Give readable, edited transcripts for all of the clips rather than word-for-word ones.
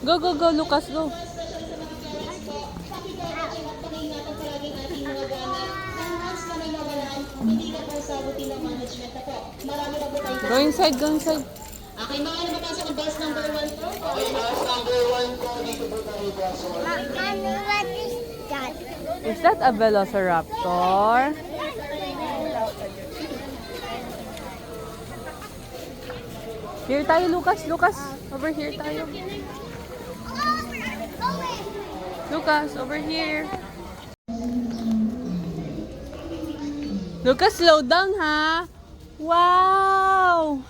Go, go, go, Lucas, go. Go inside, go inside. Okay, mga napapasok ang bus number 1 po. Okay, bus number 1 po. Dito po tayo pasok. What is that? Is that a velociraptor? Here tayo, Lucas. Lucas, over here tayo. Lucas, over here. Lucas, slow down, ha? Wow!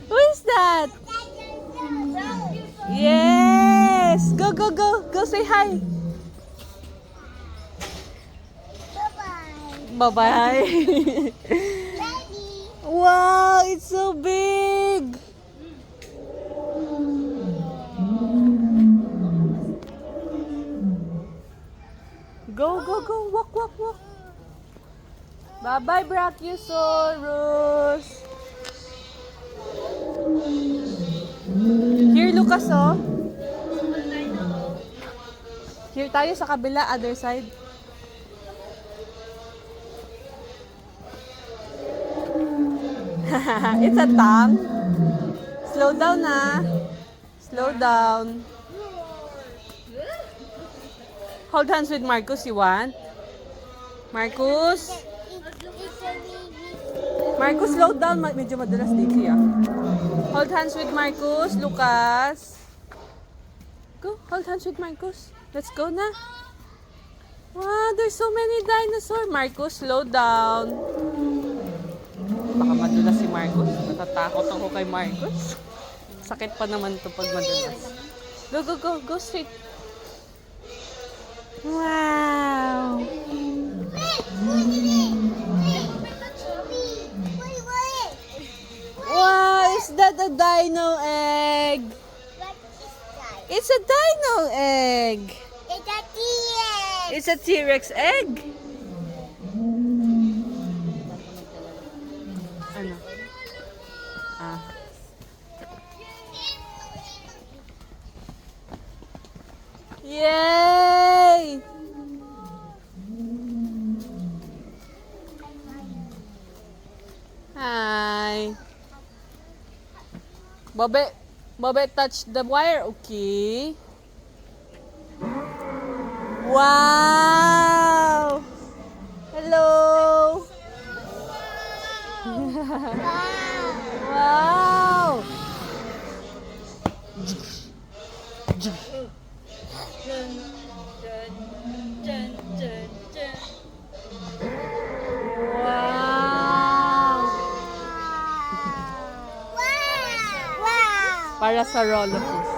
Who is that? Yes! Go, go, go! Go say hi! Bye-bye. Bye-bye! Daddy. Wow! It's so big! Go, go, go! Walk, walk, walk! Bye-bye, Brachiosaurus! Here, Lucas, oh. Here tayo sa kabila, other side. It's a tongue. Slow down, ha. Slow down. Hold hands with Marcus, you want? Marcus? It's a baby. Marcus, slow down. Medyo madalas dito, ah. Hold hands with Marcus. Lucas. Go, hold hands with Marcus. Let's go na. Wow, there's so many dinosaurs. Marcus, slow down. Baka madulas si Marcus. Natatakot ako kay Marcus. Sakit pa naman to pag madulas. Go, go, go. Go straight. Wow. Wait. Wow, is that a dino egg? What is that? It's a dino egg. It's a T-Rex. It's a T-Rex egg. Ano? Ah. Yay! Hi. Bobby, touch the wire, okay? Wow! Hello! Wow! Wow! Wow. Para sa Rolopus.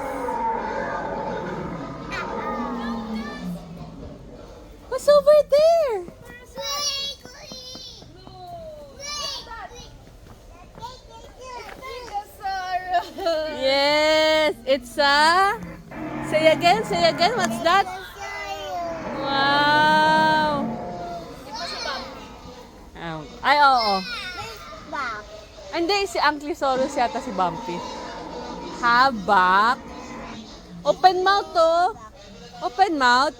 What's over there? Yes, it's a... Say again, what's that? Wow! Ay, oo. Hindi, si Ankylosaurus yata si Bumpy. Habak. Open mouth to. Open mouth.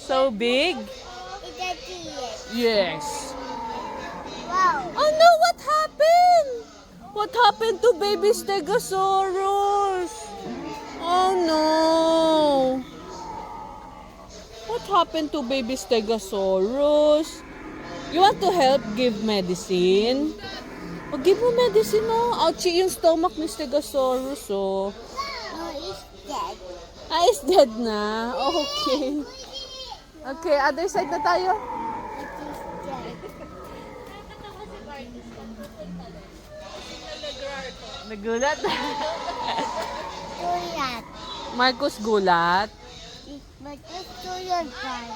So big. It's a T-Rex. Yes. Wow. Oh no, what happened? What happened to baby Stegosaurus? Oh no. What happened to baby Stegosaurus? You want to help give medicine? Oh, give mo medicine, oh. Ouchie yung stomach ni Stegosaurus, oh. No, it's dead. Ah, is dead na. Okay. Okay, other side na tayo. It is dead. Nagulat. Tulat. Marcus gulat. But it's tulat pala.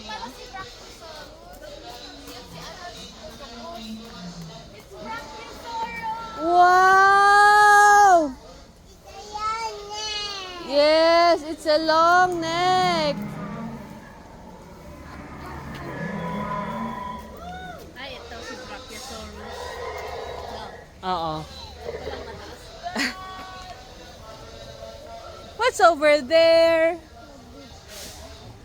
Wow! Ayan na. Yes, it's a long neck. Ay, ito si Brachiosaurus. Oo. Walang mata. What's over there?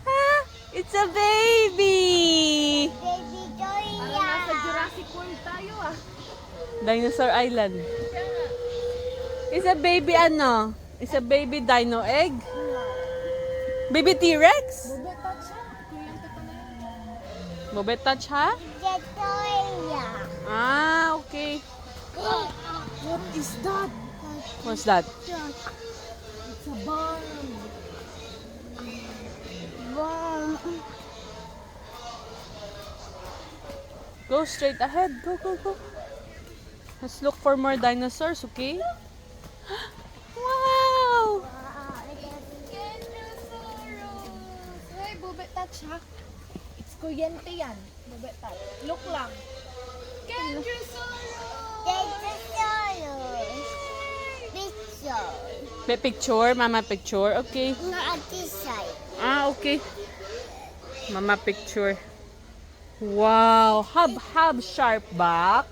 Ah, it's a baby! Baby Doya. Nasa Jurassic World tayo ah. Dinosaur Island. It's a baby ano? It's a baby dino egg? Baby T-Rex? Bubeta siya. Kuryente pa na yun. Bobet touch ha? The Doya. Ah, okay. What is that? What's that? It's a barn. Bomb. Go straight ahead. Go, go, go. Let's look for more dinosaurs, okay? Wow! Hey, bubeta siya. It's kuryente yan. Bubeta. Look lang. Kentrosaurus! Dinosaurus. Picture. Picture, mama picture. Okay. Not this side. Ah, okay. Mama picture. Wow, hub sharp back.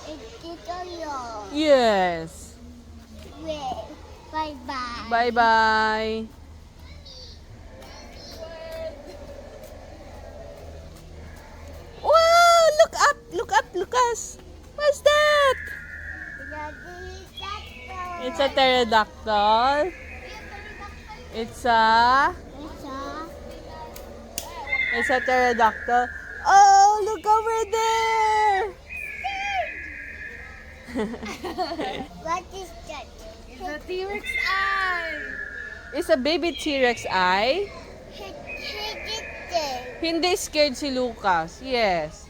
It's the Doya. Yes. Wait. Bye-bye. Bye-bye. Wow, look up, Lucas. What's that? It's a pterodactyl. It's a pterodactyl. Oh, look over there. What is that? It's a T-Rex eye! It's a baby T-Rex eye. Bye. Hindi scared si Lucas. Yes.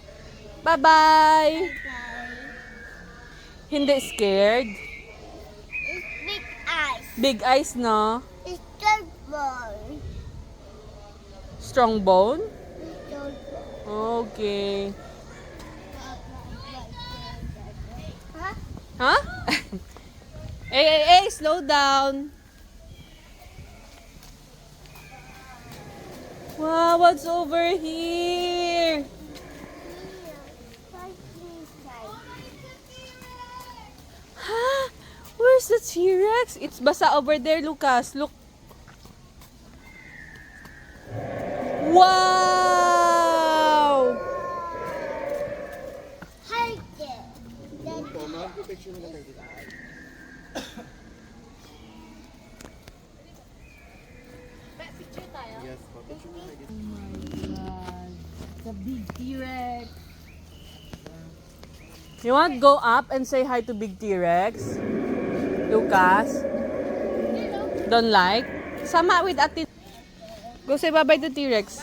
Bye-bye. Hindi scared. It's big eyes. Big eyes, no? It's third ball. Strong bone. It's third ball. Okay. Huh? Huh? Hey, slow down. Wow, what's over here? Huh? Where's the T-Rex? It's basa over there, Lucas. Look. Wow! Hide it. Picture tayo? It's a big T-Rex. You want to go up and say hi to Big T-Rex? Lucas? Don't like? Sama with Ate. Go say bye-bye to T-Rex.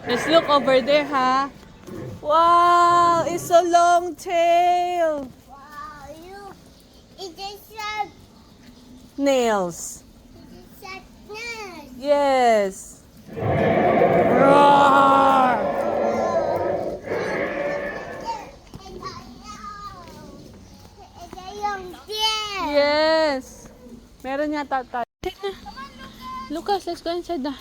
Let's look over there, ha? Wow, it's a long tail. Wow, look. It's a sharp. Nails. It's a sharp nose. Yes. Roar! It's a young deer. Yes. Meron yata tayo. Lucas, let's go inside na.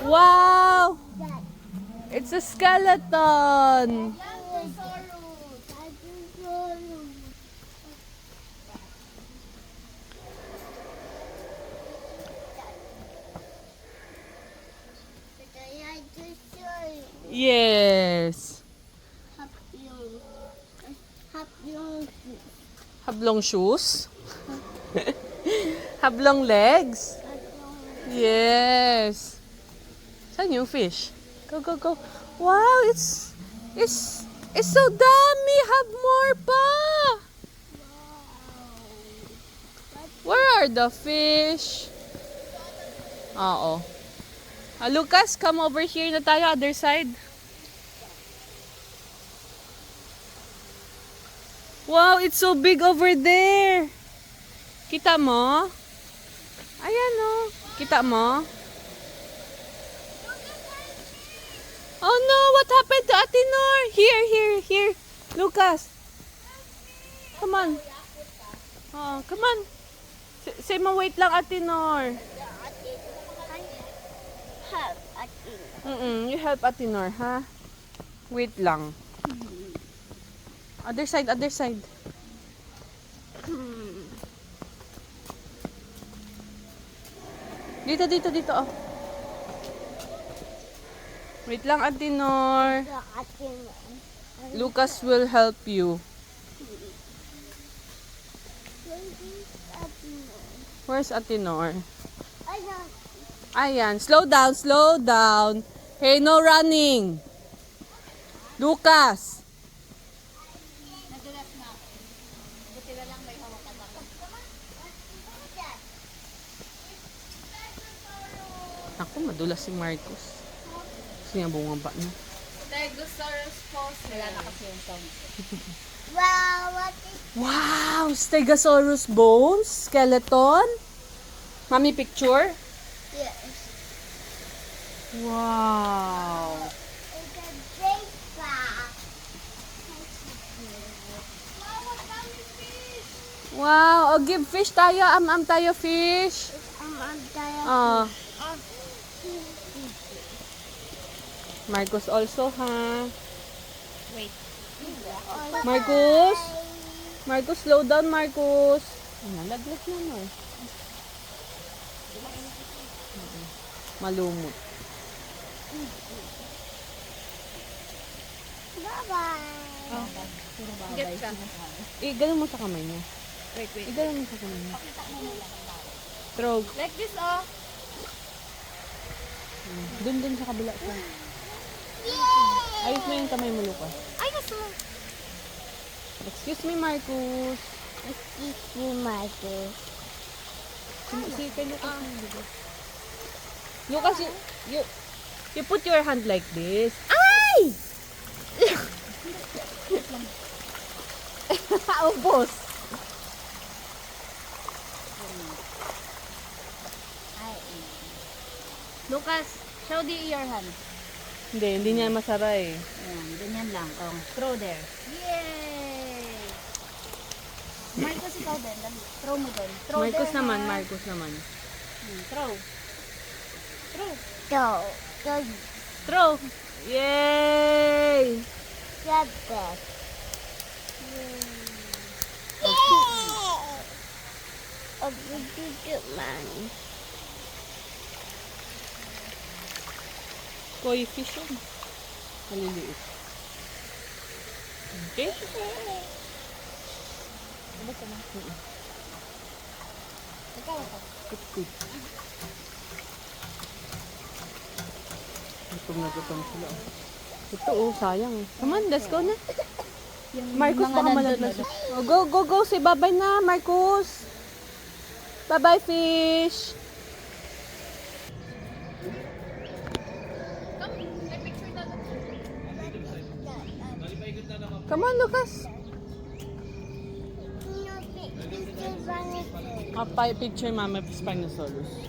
Wow! It's a skeleton. Yes. Hablong shoes. Hablong legs. Yes. Saan yung fish? Go, go, go. Wow, it's so dami. Have more pa. Where are the fish? Oo. Lucas, come over here na tayo, other side. Wow, it's so big over there. Kita mo? Ayan o. Kita mo? Oh no, what happened to Ate Nor? Here. Lucas. Come on. Oh, come on. Say mo, wait lang, Ate Nor. Help, Ate. You help Ate Nor, ha? Wait lang. Other side, other side. Dito, dito, dito, oh. Wait lang, Ate Nor. Ate. Lucas will help you. Where's Ate Nor? Ayan. Ayan, slow down, slow down. Hey, no running. Lucas. Ako, madulas si Marcos. Kasi nga bumaba na. Stegosaurus fossil. Wala na kasi yung song. Wow, what is Wow! Stegosaurus bones? Skeleton? Mami, picture? this? Wow! It's a big bag. Wow! Oh, give fish tayo. Am tayo fish. I'm tired. Ah. Marcos also, ha? Wait. Marcos? Marcos, slow down, Marcos. Nalaglag na, no? Malumot. Bye-bye. Get ka. Ganun mo sa kamay niya. Wait. Ganun mo sa kamay niya. Throw. Like this, oh. Dun sa kabila. Ayos mo yung kamay mo, Lucas. Ay, gusto mo. Excuse me, Marcos. Excuse me, Michael. See, kay Lucas. Lucas, you put your hand like this. Ay! Ubos. Lucas, show your hand. Hindi niya masara eh. Ayan, ganyan lang. Oh, throw there. Yay! Marcos, ikaw din. Dali. Throw mo doon. Throw Marcos there, naman, ha? Marcos naman. Throw. Throw. Go. Go. Throw! Yay! Get that. Oh, good man. Koi fish yun. Maliliit. Okay? Good. Gutom sila. Ito oh, sayang. Come on, let's go na. Marcos, baka malaglag. Oh, go. Say bye-bye na, Marcos. Bye-bye, fish. Come on, Lucas. Picture mama Spinosaurus.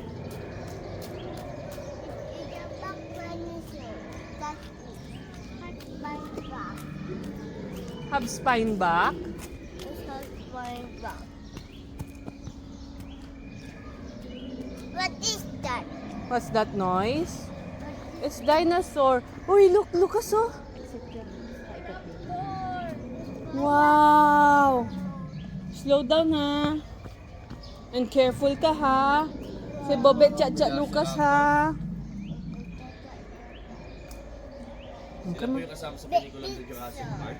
Have spine back. What is that? What's that noise? It's dinosaur. Uy, look, Lucas, oh. Wow! Slow down, ha. And careful ka, ha. Si Bobet, Chat, Lucas, ha. Sila po yung kasama sa pelikulang The Jurassic Park.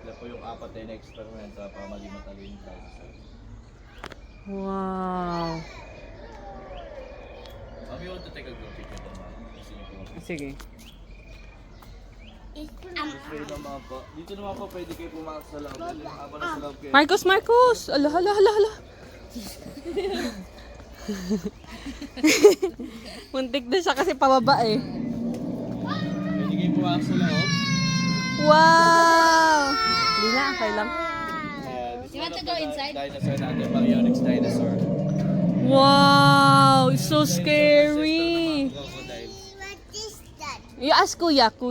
Sila po yung apat na in-experiment para maging matalino tayo. Wow. Ma'am, you want to take a group picture doon, ma'am? Gusto niyo po. Sige. Pwede naman po. Dito naman po pwede kayo pumasok sa loob. Habang nasa loob kayo. Marcos! Hala. Muntik na siya kasi pababa eh. Pwede kayo pumasok sa loob. Wow! Hindi na, okay lang. You want to go inside? Dinosaur natin, Baryonyx dinosaur. Wow! It's so scary. Crocodile. What is that? You ask Kuya. This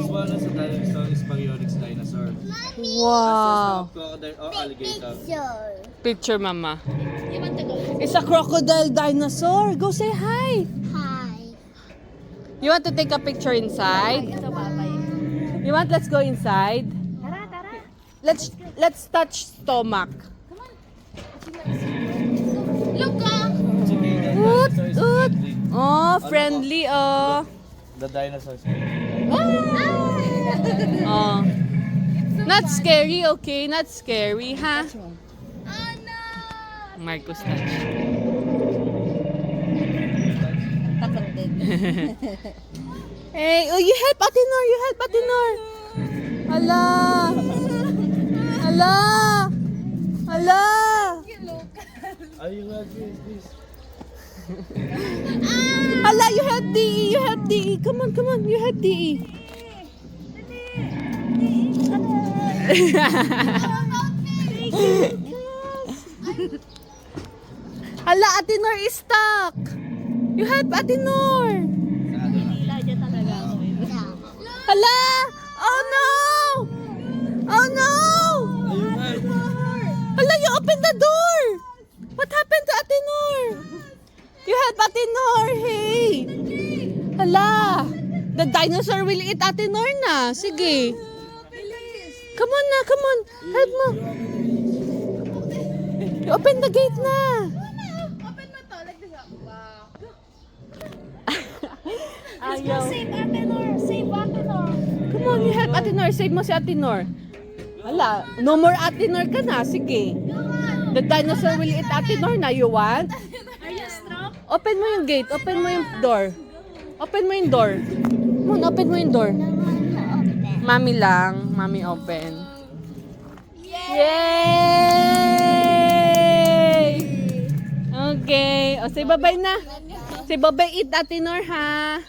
one is a dinosaur is Baryonyx dinosaur. Mommy, Wow. Crocodile or alligator. Picture. Picture, Mama. You want to go? It's a crocodile dinosaur. Go say hi. Hi. You want to take a picture inside? Ito, babay. You want? Let's go inside. Tara, tara. Let's touch stomach. Look, It's okay, the Oot, dinosaur is oot. friendly. Oh, friendly. Oh. The dinosaur is friendly. Oh. Not scary, okay? Not scary, ha? Marcos touch. Takot din. Hey, oh, you help Ate Nor, you help Ate Nor. Hala. Hala. Hala. Are you like this? Hala, you help DE, you help DE. Come on, you help DE. Hala, Ate Nor is stuck. You help Ate Nor. Hila dyan talaga ako. Hala! Oh no! Oh no! Hala, you open the door! What happened to Ate Nor? You help Ate Nor, hey! Hala! The dinosaur will eat Ate Nor na. Sige. Come on na, come on. Help mo. You open the gate na. Ayaw. Save Ate Nor! Save Ate Nor! Come on, you help Ate Nor. Save mo si Ate Nor. Hala, no more Ate Nor ka na. Sige. The dinosaur will eat Ate Nor na. You want? Are you strong? Open mo yung gate. Open mo yung door. Open mo yung door. Come on, open mo yung door. Mami lang. Mami open. Yay! Okay. O, say bye-bye na. Say bye-bye, eat Ate Nor, ha?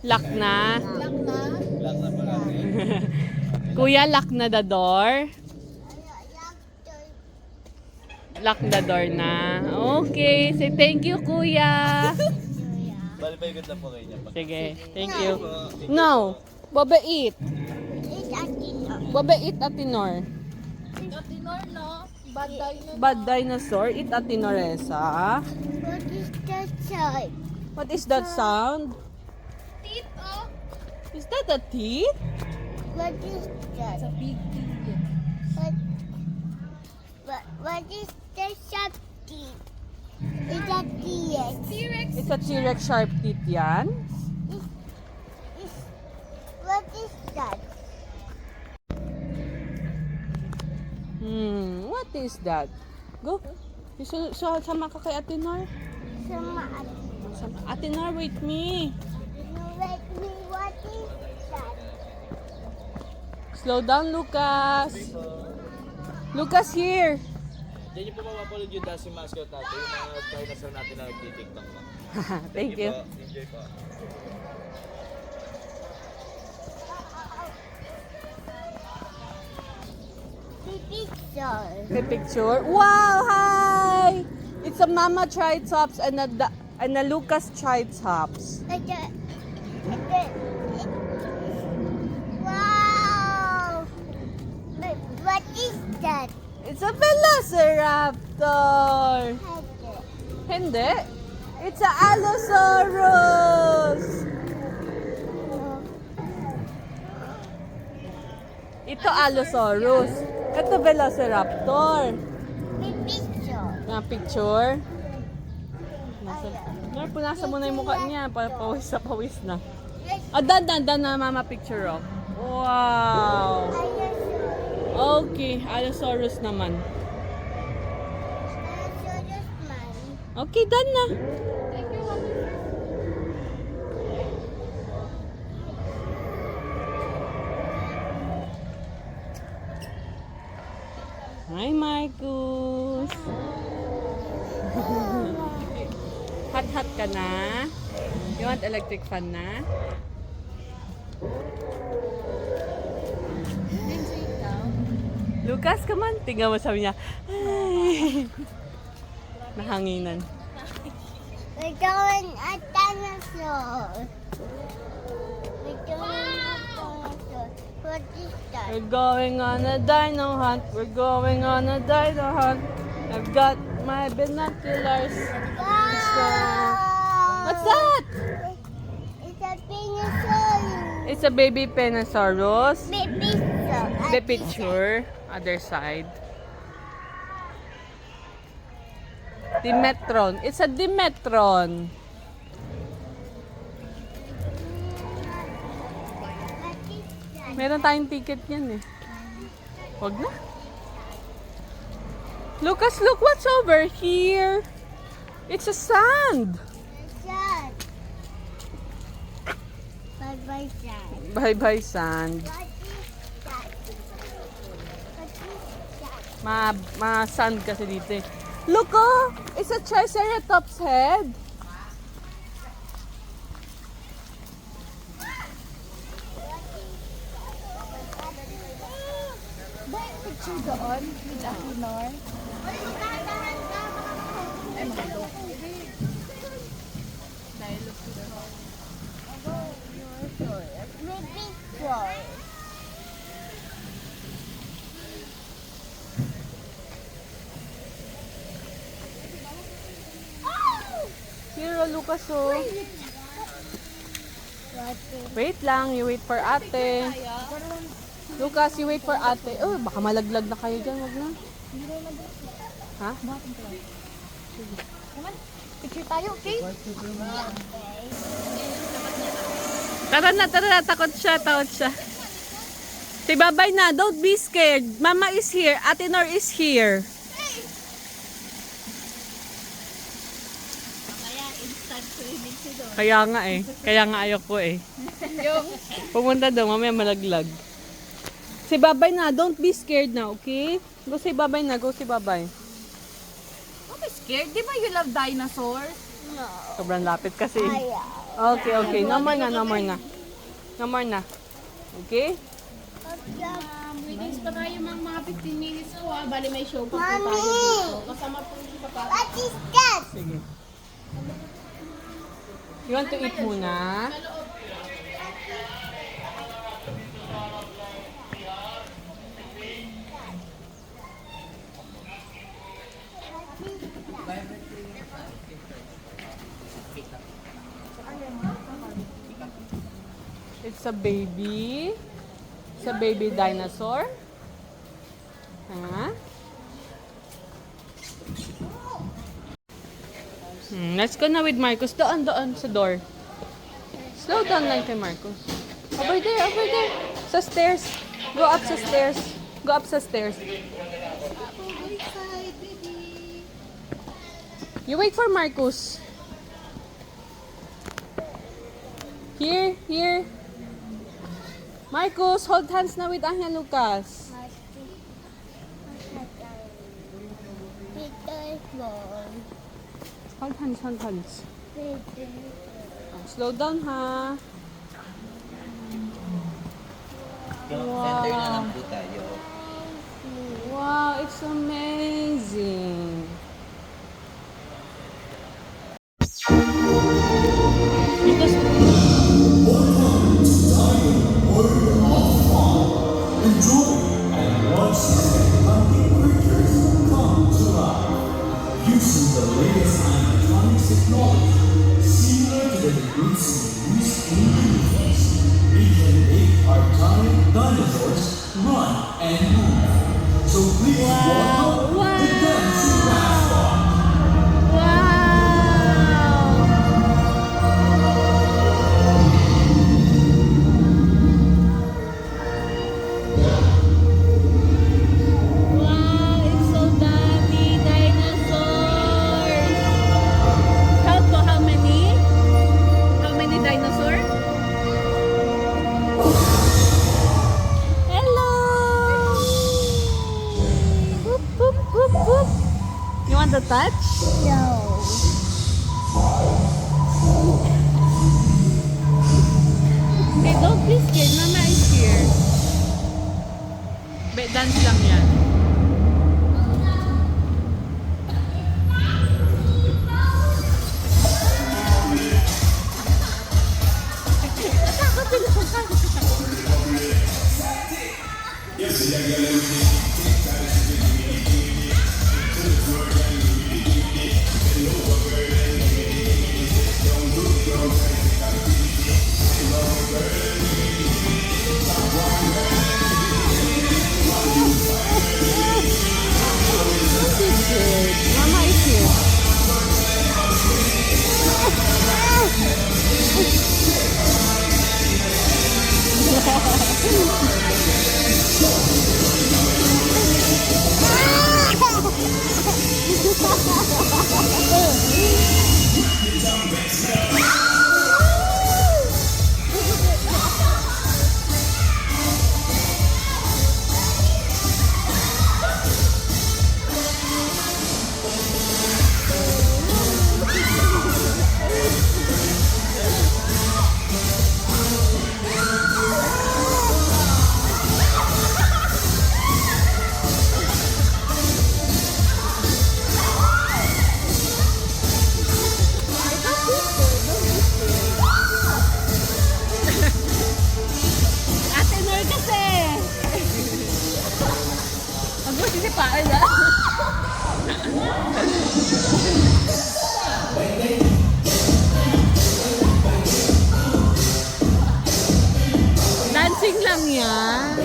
Lock na. Lang na pala. Kuya, lock na the door. Lock the door na. Okay. Say thank you, Kuya. Balibay ganda po kayo niya. Sige. Thank you. No. Baba eat. Baba eat Ate Nor. Ate Nor, no? Bad dino. Bad dinosaur. Eat Ate Noresa. What is that sound? What is that sound? Teeth, oh. Is that a teeth? What is that? It's a big teeth. What is the sharp teeth? Is that T-Rex? T-Rex. It's a T-Rex sharp teeth yan. What is that? What is that? Go. So, sama ka kay Ate Nor. Sama Ate Nor, wait me. Wait me, what is that? Slow down, Lucas. Lucas, here. Diyan niyo po mapapanood yung dancing mascot natin. Yung mga dinosaur natin na nagtitiktok po. Thank you. Po. Enjoy po. The picture. The picture. Wow, hi! It's a Mama Triceratops and a Lucas Triceratops. Wow! But what is that? It's a Velociraptor. Hindi. It's a Allosaurus. Ito Allosaurus. Ito Velociraptor. The picture. Na picture. Nasa muna yung mukha niya. Pawis sa pawis na. Dan na mama picture of. Wow. Okay, Allosaurus naman. Okay, done na. Hi, Marcus. Hot ka na? You want electric fan na? Lucas, come on. Tingnan mo, sabi niya. Ay. Nahanginan. We're going a dinosaur. We're going a dinosaur. What is that? We're going on a dino hunt. We're going on a dino hunt. I've got my binoculars. What's that? It's a dinosaur. It's a baby Penosaurus. Baby so. The picture, other side. Dimetron. It's a Dimetron. Meron tayong ticket yan eh. Wag na. Lucas, look what's over here. It's a sand. Sand. Bye-bye, sand. Bye-bye sand. What is that? What is that? Ma-sand kasi dito eh. Look oh! It's a Triceratops head. Ba yung picture doon? With Akinor? Baby toy. Here oh, Lucas oh. What is Wait lang, you wait for ate. Lucas, you wait for ate. Oh, baka malaglag na kayo dyan, wag na. Ha? Picture tayo, okay? Tara na, takot siya. Si Babay na, don't be scared. Mama is here, Ate Nor is here. Kaya nga ayoko eh. Pumunta daw, mamaya malaglag. Si Babay na, don't be scared na, okay? Go si Babay na, go si Babay. Don't be scared. Di ba you love dinosaurs? Sobrang lapit kasi. ayaw? Okay. No more na. Okay? Waiting pa tayo mga 15 minutes po Bali may show pa po tayo Mommy! dito. Kasama po si Papa. What is that? Sige. You want to eat muna? It's a baby. It's a baby dinosaur. Huh? Let's go na with Marcus. Doon sa door. Slow down lang kay Marcus. Over there. Sa stairs. Go up sa stairs. You wait for Marcus. Here. Marcus, hold hands na with Angel Lucas. Peter boy. Hold hands. Peter. Slow down ha. Center na lang po tayo. Wow, it's amazing. Because Enjoy and watch hunting creatures come to life using the latest animatronics technology, similar to the techniques used in movies. We can make our giant dinosaurs run and move. So please welcome the dancing mascot. You want to touch? No. Hey, don't be scared. Mama is here. Dance lang yan. Natakot din ako. Huwag mo sisipaan ha. Dancing lang yan.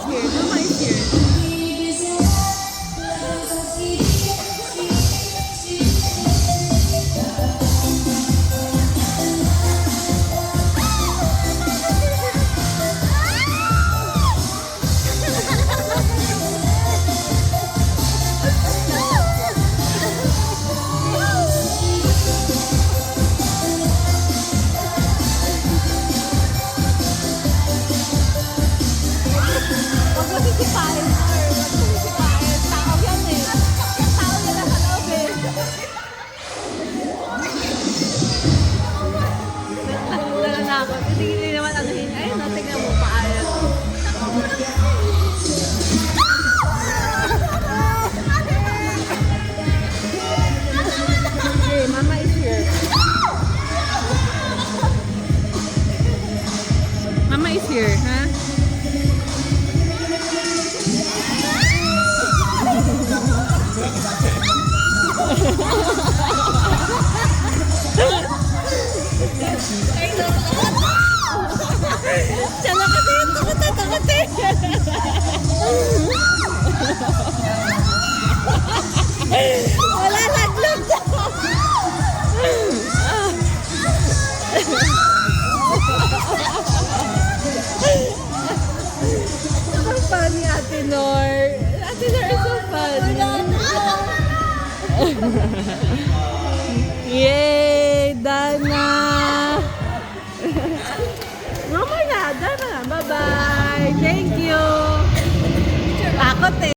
Mama is here. Huwag mo sisipain, sir. Huwag mo sisipain. Tao yan eh. Tao yan nasa loob eh. Nananakot. Hindi naman ano yun. Ayun, tingnan mo paayos. Okay, mama is here. Mama is here, ha? Chala ka din, takot-takot wala laglag Ang funny, Ate Nor. Ate Nor is so funny. Yay! Dana! Mama na! Dana! Bye-bye! Thank you! Takot eh!